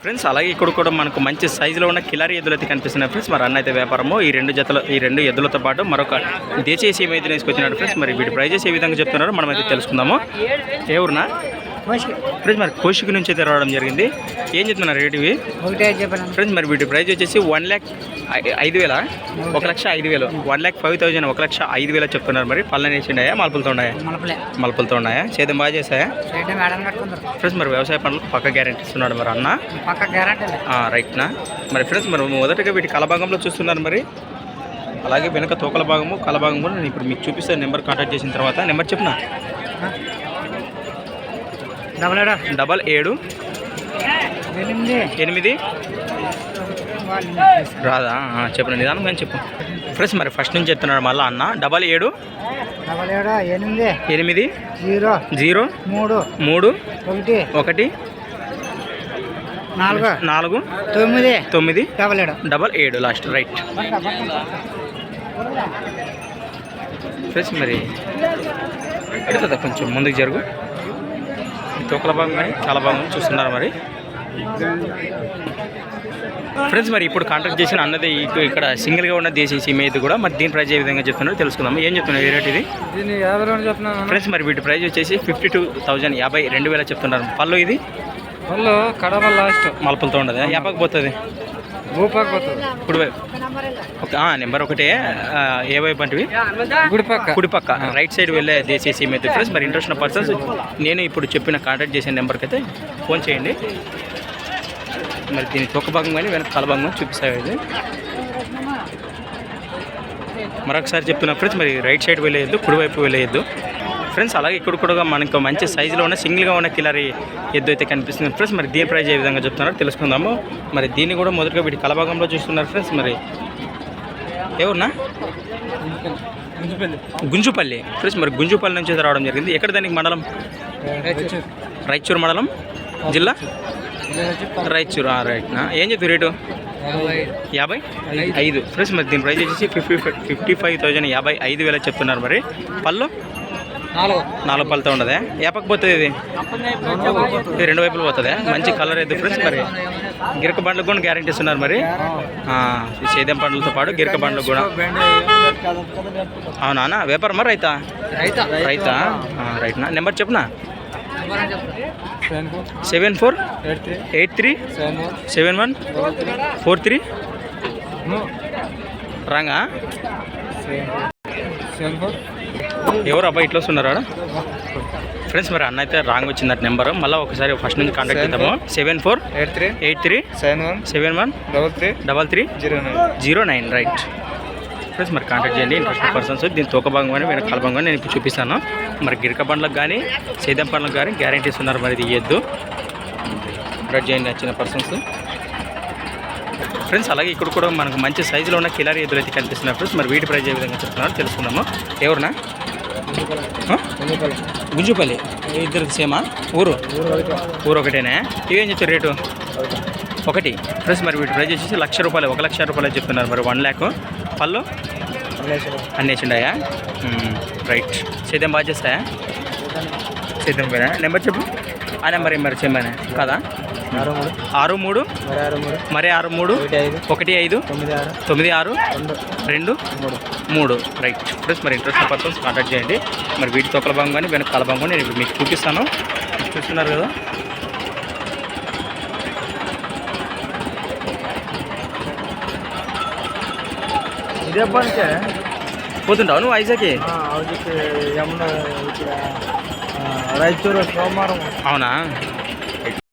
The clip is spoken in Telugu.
ఫ్రెండ్స్ అలాగే ఇక్కడ కూడా మనకు మంచి సైజులో ఉన్న కిలారీ ఎద్దులు అయితే కనిపిస్తున్నాయి ఫ్రెండ్స్. మరి అన్న అయితే వ్యాపారము ఈ రెండు ఎద్దులతో పాటు మరొక దేశీయ సీమ ఎద్దులు వేసుకొచ్చినాడు ఫ్రెండ్స్. మరి వీటి ప్రైజెస్ ఏ విధంగా చెప్తున్నారో మనం అయితే తెలుసుకుందాము. ఏ ఊరునా ఫ్రెండ్స్? మరి కోషిక్ నుంచి అయితే రావడం జరిగింది. ఏం చెప్తున్నారు రేట్ ఇవి ఫ్రెండ్స్? మరి వీటి ప్రైజ్ వచ్చేసి 1,05,000 1,05,000 1,05,000 1,05,000 చెప్తున్నారు. మరి పళ్ళని వేసిండాయా మలుపులతో ఉన్నాయా? మలుపులతో ఉన్నాయా? సేద్యం బాగా చేస్తాయా ఫ్రెండ్స్? మరి వ్యవసాయ పనులకు పక్క గ్యారెంటీ ఇస్తున్నాడు మరి అన్న. రైట్నా? మరి ఫ్రెండ్స్ మరి మొదటగా వీటి కలభాగంలో చూస్తున్నారు. మరి అలాగే వెనక తోకల భాగము కలభాగం కూడా నేను ఇప్పుడు మీకు చూపిస్తాను. నెంబర్ కాంటాక్ట్ చేసిన తర్వాత నెంబర్ చెప్పిన 77 8 రాదా? చెప్పండి నిదానం కానీ చెప్పు ఫ్రెండ్స్. మరి ఫస్ట్ నుంచి చెప్తున్నాడు మళ్ళీ అన్న 77 8 0 3 1 4 9 77 లాస్ట్ రైట్ ఫ్రెండ్స్. మరి ఎడుతుందా కొంచెం ముందుకు జరుగు. తోకల భాగం కానీ చాలా బాగుంది చూస్తున్నారు. మరి ఫ్రెండ్స్ మరి ఇప్పుడు కాంటాక్ట్ చేసిన అన్నది ఇక్కడ సింగిల్గా ఉన్న దేశీ సీమ ఇది కూడా. మరి దీని ప్రైజ్ ఏ విధంగా చెప్తున్నారో తెలుసుకుందాం. ఏం చెప్తున్నారు? ఏ రేట్ ఇది ఫ్రెండ్స్? మరి వీటి ప్రైజ్ వచ్చేసి 52,000 52,000 చెప్తున్నారు. పళ్ళు ఇది పళ్ళు కడప లాస్ట్ మలుపులతో ఉండదు. యాపకు పోతుంది నెంబర్ ఒకటే. ఏ వైపు అంటివి? కుడిపక్క రైట్ సైడ్ వెళ్ళే దేశీయ సీమ అయితే ఫ్రెండ్స్. మరి ఇంట్రెస్ట్ ఉన్న పర్సన్స్ నేను ఇప్పుడు చెప్పిన కాంటాక్ట్ చేసిన నెంబర్కి అయితే ఫోన్ చేయండి. మరి దీని తొక్క భాగం కానీ వెనక తల భాగం చూపిస్తాయి. ఇది మరొకసారి చెప్తున్నా ఫ్రెండ్స్. మరి రైట్ సైడ్ వెళ్ళేయద్దు, కుడివైపు వెళ్ళేయద్దు ఫ్రెండ్స్. అలాగే ఇక్కడ కూడా మనకు మంచి సైజులో ఉన్న సింగిల్గా ఉన్న కిలారీ ఎద్దు అయితే కనిపిస్తుంది ఫ్రెండ్స్. మరి దీని ప్రైజ్ ఏ విధంగా చెప్తున్నారో తెలుసుకుందాము. మరి దీన్ని కూడా మొదటగా వీటి కలభాగంలో చూస్తున్నారు ఫ్రెండ్స్. మరి ఎవరున్నా? గుంజుపల్లి ఫ్రెండ్స్. మరి గుంజుపల్లి నుంచి రావడం జరిగింది. ఎక్కడ దానికి మండలం? రాయచూరు మండలం, జిల్లా రాయచూరు. రైట్నా? ఏం చెప్తారు రేటు? 55 ఫ్రెండ్స్. మరి దీని ప్రైజ్ వచ్చేసి 55,000 55,000 చెప్తున్నారు. మరి పళ్ళు 4 పళ్ళతో ఉండదా? ఏపకు పోతుంది ఇది? ఇది 2 వైపులు పోతుందా? మంచి కలర్ అయితే ఫ్రెండ్స్. మరి గిరక బండ్లకు కూడా గ్యారెంటీ ఇస్తున్నారు. మరి సేద్యం పండ్లతో పాటు గిరక బండ్లకు కూడా. అవునా? వ్యాపారం మరి రైతా? రైట్నా? నెంబర్ చెప్పునా? 7483 71 43 రాంగా? ఎవరు అబ్బాయి ఇట్లా వస్తున్నారా ఫ్రెండ్స్? మరి అన్న అయితే రాంగ్ వచ్చిందట నెంబరు. మళ్ళీ ఒకసారి ఫస్ట్ నుంచి కాంటాక్ట్ చేద్దాము. 7483 71 33 09 రైట్ ఫ్రెండ్స్. మరి కాంటాక్ట్ చేయండి ఇంట్రెస్టెడ్ పర్సన్స్. దీని తోక భాగం కానీ వెనక కాల భాగం కానీ నేను ఇప్పుడు చూపిస్తాను. మరి గిరక బండ్లకు కానీ సేద్యం పండ్లకు కానీ గ్యారెంటీస్ ఉన్నారు. మరి ఇది ఇయ్యద్దు. కాంటాక్ట్ చేయండి వచ్చిన పర్సన్స్ ఫ్రెండ్స్. అలాగే ఇక్కడ కూడా మనకు మంచి సైజులో ఉన్న కిలారీ ఎద్దులు అయితే కనిపిస్తున్నారు ఫ్రెండ్స్. మరి వీటి ప్రైజ్ ఏ విధంగా చెప్తున్నారో తెలుసుకుందాము. ఎవరునా? గుంజుపల్లి. ఇద్దరు సేమా? ఊరు ఒకటేనా? ఇవేం చెప్తారు రేటు? 1 ఫ్రెండ్స్. మరి వీటి ప్రైజ్ వచ్చేసి ₹1,00,000 1,00,000 చెప్తున్నారు. మరి 1,00,000 పళ్ళు అన్నేసిండాయా? రైట్. సేద్యం బాగా చేస్తాయా? సేద్యం పోయినా? నెంబర్ చెప్పు. ఆ నెంబర్ మరి చెప్పాను కదా? 63 63 15 96 23 రైట్ ఫ్రెండ్స్. మరి ఇంట్రెస్ట్ పర్సన్స్ కాంటాక్ట్ చేయండి. మరి వీటి తొక్కల భాగం కానీ వెనక కాల భాగం నేను ఇప్పుడు మీకు చూపిస్తాను. చూస్తున్నారు కదా? ఇదే పనికే పోతుంటావు నువ్వు ఐజాకి? రాయచూరు సోమవారం. అవునా?